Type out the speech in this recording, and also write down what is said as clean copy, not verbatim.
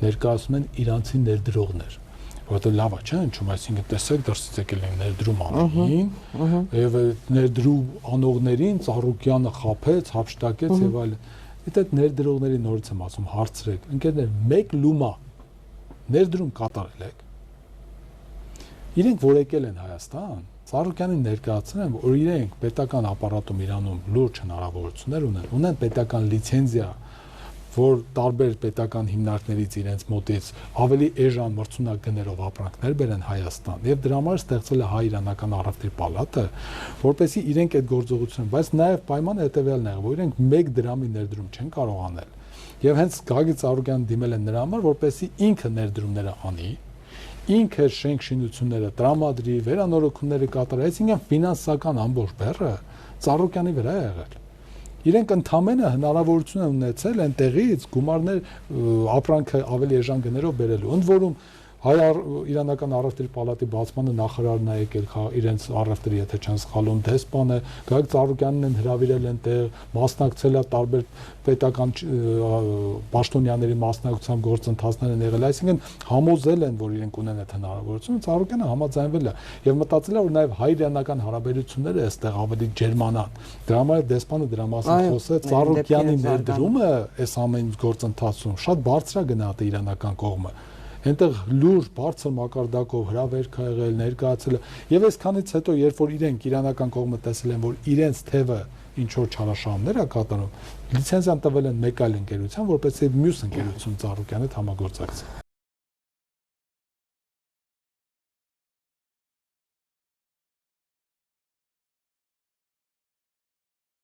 ներկայացնում են իրանցի ներդրողներ, որովհետեւ լավ է, չէ՞, ինչու՞մ, այսինքն տեսեք դրսից եկել են ներդրում անողին, եւ ներդրում անողներին Ծառուկյանը խաբեց, հափշտակեց եւ այլն։ Այդ ներդրողների նորից եմ ասում, հարցրեք, ընկերներ, մեկ լումա ներդրում կատարել եք։ Իրենք որ եկել են Հայաստան, Ծառուկյանին ներկայացրել են, որ իրենք պետական ապարատում Իրանում լուրջ հնարավորություններ ունեն պետական լիցենզիա, որ տարբեր պետական հիմնարկներից իրենց մոտից ավելի էժան մրցունակ գներով ապրանքներ բերեն Հայաստան, եւ դրա համար ստեղծել է Հայ-իրանական առևտրի պալատը, որպեսզի իրենք այդ գործողությունը, բայց նաեւ պայմանը հետեւյալն է, որ իրենք 1 դրամի ներդրում չեն կարող անել։ Եվ հենց Գագիկ Ծառուկյանը դիմել են նրա համար, որպեսզի ինքը ներդրումները անի, ինքը շենք շինությունները տրամադրի, վերանորոգումները կատարի, այսինքն ֆինանսական ամբողջ բեռը Ծառուկյանի վրա է եղել։ Իրենք ընդամենը հնարավորություն են ունեցել այնտեղից գումարներ ապրանքը ավելի էժան գներով բերելու։ Ընդ որում Հայ-իրանական առևտրի պալատի բացմանը նախարարն է եկել իրենց առևտրի, եթե չեմ սխալվում, դեսպանը, Գագիկ Ծառուկյանն են հրավիրել այնտեղ, մասնակցել է տարբեր պետական պաշտոնյաների մասնակցությամբ գործընթացներ են եղել, այսինքն համոզել են, որ իրենք ունեն այդ հնարավորությունը, Ծառուկյանը համաձայնվել է եւ մտածել է, որ նաեւ հայ-իրանական հարաբերությունները այստեղ ավելի ջերմանան։ Դրա համար դեսպանը դրա մասին խոսեց, Ծառուկյանի ներդրումը այս ամեն գործընթացում շատ բարձր է գնահատել իրանական կողմը։ Այնտեղ լուրջ բարձր մակարդակով հրավերք ա եղել, ներկայացել եւ այսքանից հետո երբ որ իրենք իրանական կողմը տեսել են, որ իրենց թևը ինչ որ չարաշահումներ ա կատարում, լիցենզիան տվել են մեկ այլ ընկերության, որպեսզի մյուս ընկերություն Ծառուկյանի հետ համագործակցի։